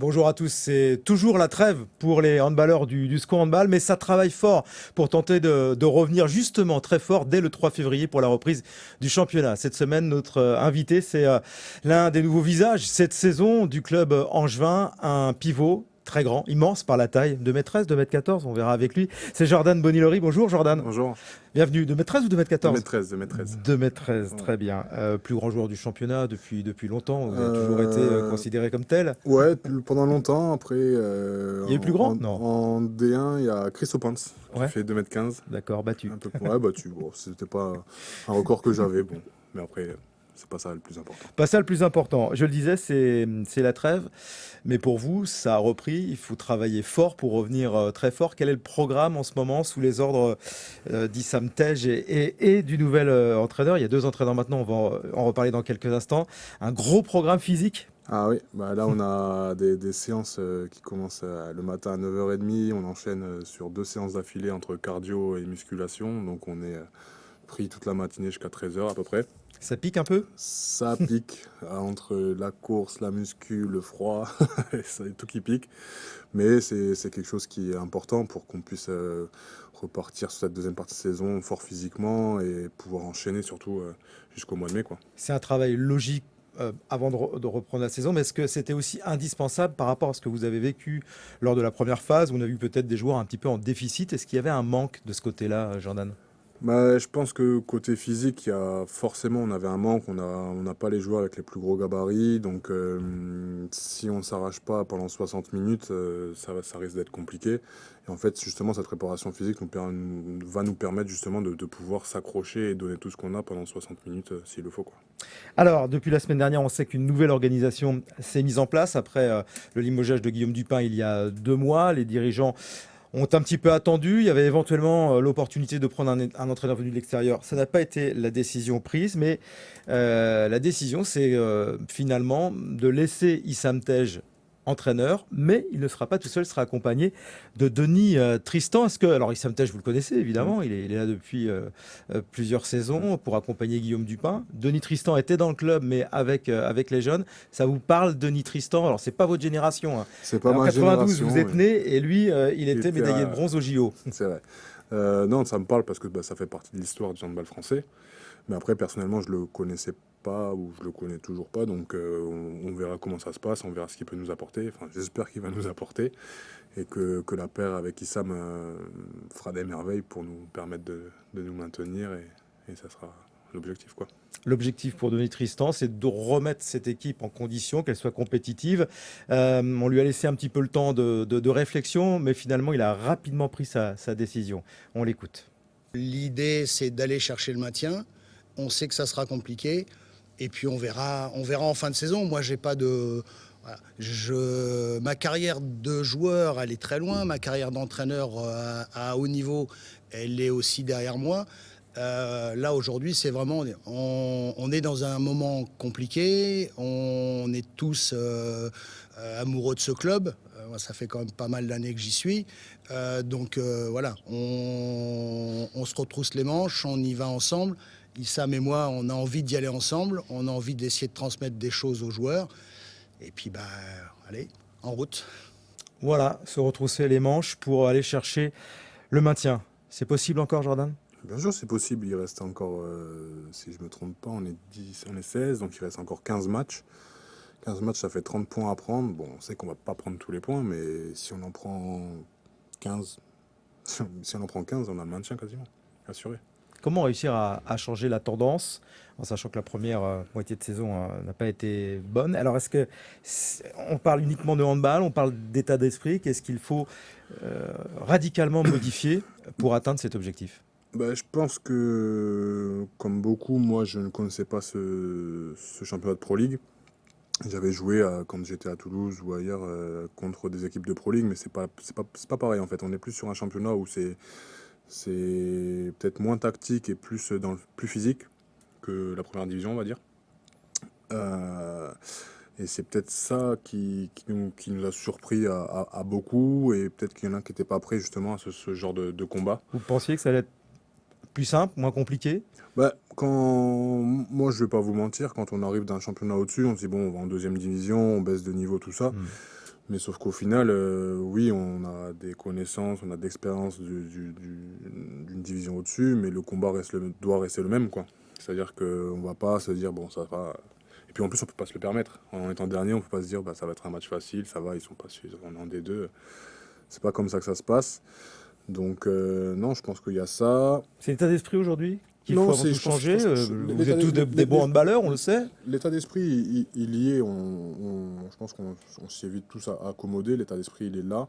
Bonjour à tous, c'est toujours la trêve pour les handballeurs du SCO Handball, mais ça travaille fort pour tenter de revenir justement très fort dès le 3 février pour la reprise du championnat. Cette semaine, notre invité, c'est l'un des nouveaux visages cette saison du club angevin, un pivot très grand, immense par la taille, 2m13, 2m14, on verra avec lui. C'est Jordan Bonilori. Bonjour Jordan. Bonjour. Bienvenue. 2m13 ou 2m14 2m13, 2m13. 2m13, Ouais. très bien. Plus grand joueur du championnat depuis longtemps. Vous avez toujours été considéré comme tel. Ouais, pendant longtemps. Après, Il y a eu plus grand? Non. En D1, il y a Chris Opens qui Ouais. fait 2m15. D'accord, battu. Un peu ouais, battu. Bon, c'était pas un record que j'avais. Bon, mais après, c'est pas ça le plus important. Pas ça le plus important. Je le disais, c'est la trêve. Mais pour vous, ça a repris. Il faut travailler fort pour revenir très fort. Quel est le programme en ce moment sous les ordres d'Issam Tej et du nouvel entraîneur? Il y a 2 entraîneurs maintenant, on va en reparler dans quelques instants. Un gros programme physique. Ah oui, bah là on a des séances qui commencent le matin à 9h30. On enchaîne sur 2 séances d'affilée entre cardio et musculation. Donc on est pris toute la matinée jusqu'à 13h à peu près. Ça pique un peu? Ça pique entre la course, la muscu, le froid, c'est tout qui pique. Mais c'est quelque chose qui est important pour qu'on puisse repartir sur cette deuxième partie de saison fort physiquement et pouvoir enchaîner surtout jusqu'au mois de mai, quoi. C'est un travail logique avant de reprendre la saison, mais est-ce que c'était aussi indispensable par rapport à ce que vous avez vécu lors de la première phase où on a vu peut-être des joueurs un petit peu en déficit? Est-ce qu'il y avait un manque de ce côté-là, Jordan? Bah, je pense que côté physique, il y a forcément, on avait un manque, on n'a pas les joueurs avec les plus gros gabarits, donc si on ne s'arrache pas pendant 60 minutes, ça risque d'être compliqué. Et en fait, justement, cette préparation physique va nous permettre justement de pouvoir s'accrocher et donner tout ce qu'on a pendant 60 minutes s'il le faut, quoi. Alors, depuis la semaine dernière, on sait qu'une nouvelle organisation s'est mise en place après le limogeage de Guillaume Dupin il y a 2 mois. Les dirigeants ont un petit peu attendu. Il y avait éventuellement l'opportunité de prendre un entraîneur venu de l'extérieur. Ça n'a pas été la décision prise, mais la décision, c'est finalement de laisser Issam Tej entraîneur, mais il ne sera pas tout seul, il sera accompagné de Denis Tristan. Alors Issam Tej, vous le connaissez évidemment, il est là depuis plusieurs saisons pour accompagner Guillaume Dupin. Denis Tristan était dans le club, mais avec les jeunes. Ça vous parle, Denis Tristan? Alors c'est pas votre génération, hein. C'est pas En ma 92, génération. vous êtes Ouais. né, et lui, il était était médaillé à- de bronze au JO. C'est vrai. Non, ça me parle parce que ça fait partie de l'histoire du handball français. Mais après, personnellement, je le connaissais pas ou je le connais toujours pas. Donc, on verra comment ça se passe, on verra ce qu'il peut nous apporter. Enfin, j'espère qu'il va nous apporter et que la paire avec Issam fera des merveilles pour nous permettre de nous maintenir et ça sera l'objectif, quoi. L'objectif pour Denis Tristan, c'est de remettre cette équipe en condition, qu'elle soit compétitive. On lui a laissé un petit peu le temps de réflexion, mais finalement, il a rapidement pris sa décision. On l'écoute. L'idée, c'est d'aller chercher le maintien. On sait que ça sera compliqué. Et puis, on verra en fin de saison. Moi, j'ai pas de... Voilà. Ma carrière de joueur, elle est très loin. Ma carrière d'entraîneur à haut niveau, elle est aussi derrière moi. Là, aujourd'hui, c'est vraiment... On est dans un moment compliqué. On est tous amoureux de ce club. Moi, ça fait quand même pas mal d'années que j'y suis. Donc voilà, on se retrousse les manches, on y va ensemble. Issam et moi, on a envie d'y aller ensemble, on a envie d'essayer de transmettre des choses aux joueurs. Et puis, bah, allez, en route. Voilà, se retrousser les manches pour aller chercher le maintien. C'est possible encore, Jordan? Bien sûr, c'est possible. Il reste encore, si je me trompe pas, on est 16, donc il reste encore 15 matchs. 15 matchs, ça fait 30 points à prendre. Bon, on sait qu'on va pas prendre tous les points, mais si on en prend 15, si on en prend 15, on a le maintien quasiment, assuré. Comment réussir à changer la tendance, en sachant que la première moitié de saison n'a pas été bonne? Alors, on parle uniquement de handball, on parle d'état d'esprit? Qu'est-ce qu'il faut radicalement modifier pour atteindre cet objectif? Bah, je pense que, comme beaucoup, moi, je ne connaissais pas ce championnat de Pro League. J'avais joué quand j'étais à Toulouse ou ailleurs contre des équipes de Pro League, mais c'est pas pareil en fait. On est plus sur un championnat où c'est peut-être moins tactique et plus physique que la première division, on va dire. Et c'est peut-être ça qui nous a surpris à beaucoup, et peut-être qu'il y en a qui n'étaient pas prêts justement à ce genre de combat. Vous pensiez que ça allait être plus simple, moins compliqué? Bah, moi, je vais pas vous mentir, quand on arrive d'un championnat au-dessus, on se dit bon, on va en deuxième division, on baisse de niveau, tout ça. Mais sauf qu'au final, oui, on a des connaissances, on a d'expérience d'une division au-dessus, mais le combat doit rester le même, quoi. C'est-à-dire qu'on va pas se dire, bon, ça va. Et puis en plus, on peut pas se le permettre. En étant dernier, on peut pas se dire, bah, ça va être un match facile, ça va, ils sont pas on est en D2. C'est pas comme ça que ça se passe. Donc, non, je pense qu'il y a ça. C'est l'état d'esprit aujourd'hui qu'il Non, faut avant c'est, tout je pense, changer. Vous êtes tous des bons handballeurs, on le sait. l'état d'esprit, il y est. Je pense qu'on s'y est vite tous à accommoder. L'état d'esprit, il est là.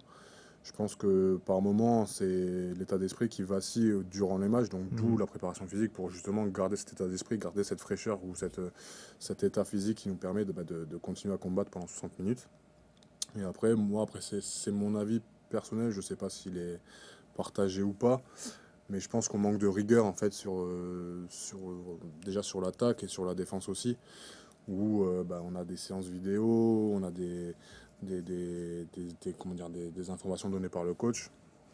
Je pense que par moment, c'est l'état d'esprit qui vacille durant les matchs, donc d'où la préparation physique pour justement garder cet état d'esprit, garder cette fraîcheur ou cet état physique qui nous permet de continuer à combattre pendant 60 minutes. Et après, après c'est mon avis personnel, je ne sais pas s'il est partagé ou pas, mais je pense qu'on manque de rigueur en fait déjà sur l'attaque et sur la défense aussi, où on a des séances vidéo, on a comment dire, des informations données par le coach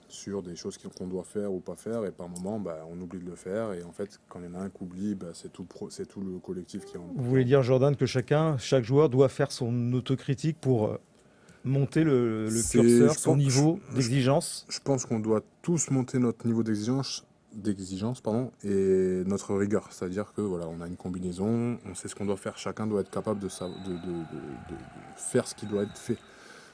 sur des choses qu'on doit faire ou pas faire, et par moment on oublie de le faire, et en fait quand il y en a un qui oublie, c'est tout le collectif qui Vous voulez dire, Jordan, que chaque joueur doit faire son autocritique pour monter le curseur, son niveau d'exigence? Je pense qu'on doit tous monter notre niveau d'exigence, pardon, et notre rigueur. C'est-à-dire que voilà, on a une combinaison, on sait ce qu'on doit faire, chacun doit être capable de faire ce qui doit être fait.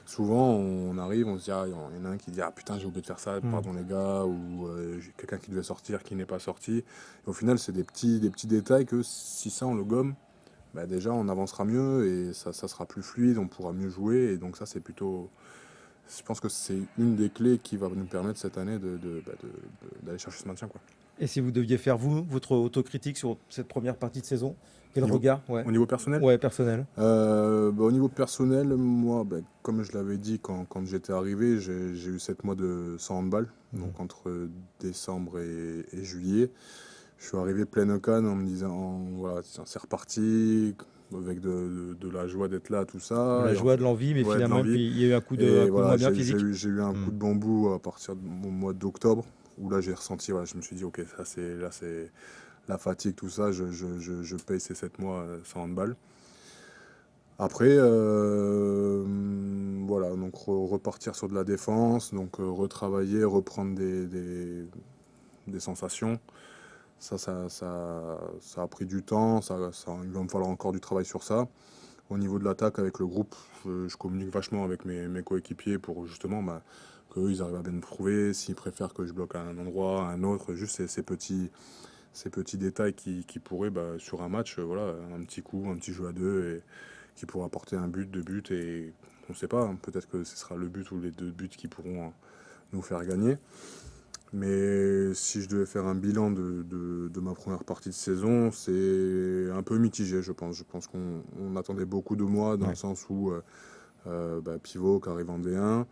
Souvent, on arrive, on se dit, il y en a un qui dit, ah putain, j'ai oublié de faire ça, pardon les gars, ou j'ai quelqu'un qui devait sortir, qui n'est pas sorti. Et au final, c'est des petits détails que si ça, on le gomme, déjà, on avancera mieux et ça sera plus fluide, on pourra mieux jouer. Et donc ça, c'est plutôt... Je pense que c'est une des clés qui va nous permettre cette année d'aller chercher ce maintien, quoi. Et si vous deviez faire, vous, votre autocritique sur cette première partie de saison, quel Niveau- regard? Ouais. Au niveau personnel, Ouais, personnel. au niveau personnel, moi, comme je l'avais dit quand j'étais arrivé, j'ai eu 7 mois sans handball, donc entre décembre et juillet. Je suis arrivé pleine canne en me disant, voilà, tiens, c'est reparti, avec de la joie d'être là, tout ça. La Et joie de l'envie, mais ouais, de finalement, l'envie. puis il y a eu un coup de Et moins voilà, bien physique. j'ai eu un coup de bambou à partir du mois d'octobre, où là j'ai ressenti, voilà, je me suis dit, ok, là c'est la fatigue, tout ça, je paye ces 7 mois sans handball. Après, voilà, donc repartir sur de la défense, donc retravailler, reprendre des sensations. Ça a pris du temps, il va me falloir encore du travail sur ça. Au niveau de l'attaque avec le groupe, je communique vachement avec mes coéquipiers pour justement qu'eux ils arrivent à bien me prouver, s'ils préfèrent que je bloque à un endroit, à un autre, juste ces petits détails qui pourraient, sur un match, voilà, un petit coup, un petit jeu à deux, et qui pourra apporter un but, deux buts, et on ne sait pas, hein, peut-être que ce sera le but ou les deux buts qui pourront nous faire gagner. Mais si je devais faire un bilan de ma première partie de saison, c'est un peu mitigé, je pense. Je pense qu'on attendait beaucoup de moi, dans le sens où pivot qui arrive en D1.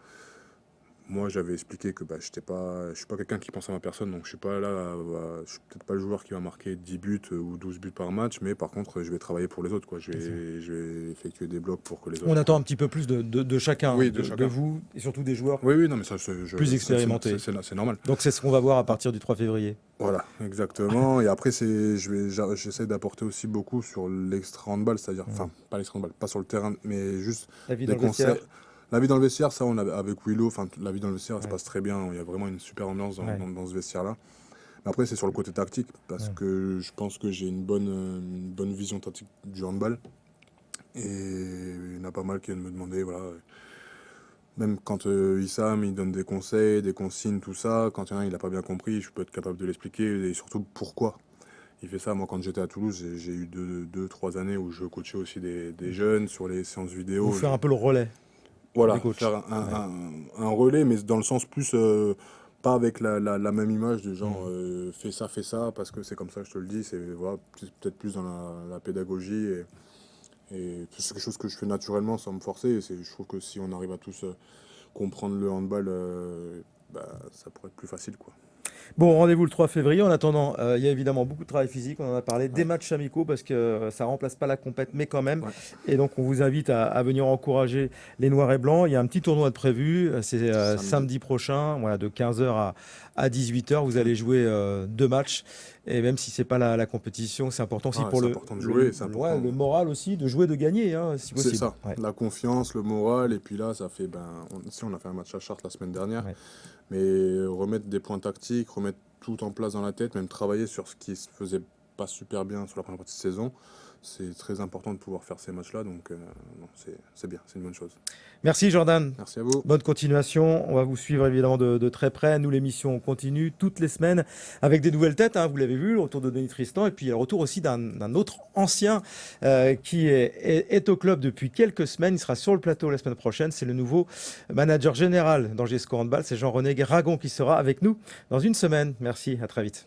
Moi, j'avais expliqué que je suis pas quelqu'un qui pense à ma personne, donc je suis pas là, je suis peut-être pas le joueur qui va marquer 10 buts ou 12 buts par match, mais par contre, je vais travailler pour les autres, quoi. Je vais effectuer des blocs pour que les autres... On attend un petit peu plus de chacun, Oui, de chacun. vous, et surtout des joueurs Oui, oui, non, mais ça, plus expérimentés. c'est normal. Donc c'est ce qu'on va voir à partir du 3 février. Voilà, exactement. Et après, j'essaie d'apporter aussi beaucoup sur l'extra handball, c'est-à-dire, enfin, pas l'extra handball, pas sur le terrain, mais juste La vie des dans le vestiaire. conseils. La vie dans le vestiaire, ça, avec Willow, enfin, la vie dans le vestiaire, ça se Ouais. passe très bien. Il y a vraiment une super ambiance Ouais. dans ce vestiaire-là. Mais après, c'est sur le côté tactique, parce que je pense que j'ai une bonne vision tactique du handball. Et il y en a pas mal qui viennent me demander, voilà. Même quand Issam, il donne des conseils, des consignes, tout ça, quand il y en a un, il n'a pas bien compris, je peux être capable de l'expliquer, et surtout pourquoi il fait ça. Moi, quand j'étais à Toulouse, j'ai eu 2-3 années où je coachais aussi des jeunes sur les séances vidéo. Vous faire un peu le relais. Voilà, des coachs. faire un relais, mais dans le sens plus, pas avec la même image de genre, fais ça, parce que c'est comme ça que je te le dis, c'est voilà, peut-être plus dans la pédagogie, et c'est quelque chose que je fais naturellement sans me forcer, et je trouve que si on arrive à tous comprendre le handball, ça pourrait être plus facile, quoi. Bon, rendez-vous le 3 février. En attendant, il y a évidemment beaucoup de travail physique. On en a parlé, des matchs amicaux parce que ça remplace pas la compète, mais quand même. Ouais. Et donc, on vous invite à venir encourager les Noirs et Blancs. Il y a un petit tournoi de prévu. C'est samedi prochain, voilà, de 15h à 18h. Vous allez jouer 2 matchs. Et même si c'est pas la compétition, c'est important aussi pour C'est important de jouer, c'est important. le moral aussi, de jouer, de gagner, hein, si possible. C'est ça, Ouais. la confiance, le moral, et puis là, ça fait, on a fait un match à Chartres la semaine dernière, Ouais. mais remettre des points tactiques, remettre tout en place dans la tête, même travailler sur ce qui se faisait pas super bien sur la première partie de saison, c'est très important de pouvoir faire ces matchs-là, donc non, c'est bien, c'est une bonne chose. Merci Jordan. Merci à vous. Bonne continuation. On va vous suivre évidemment de très près. Nous, l'émission continue toutes les semaines avec des nouvelles têtes. Hein, vous l'avez vu, le retour de Denis Tristan. Et puis, il y a le retour aussi d'un autre ancien qui est au club depuis quelques semaines. Il sera sur le plateau la semaine prochaine. C'est le nouveau manager général d'Angers Handball. C'est Jean-René Ragon qui sera avec nous dans une semaine. Merci, à très vite.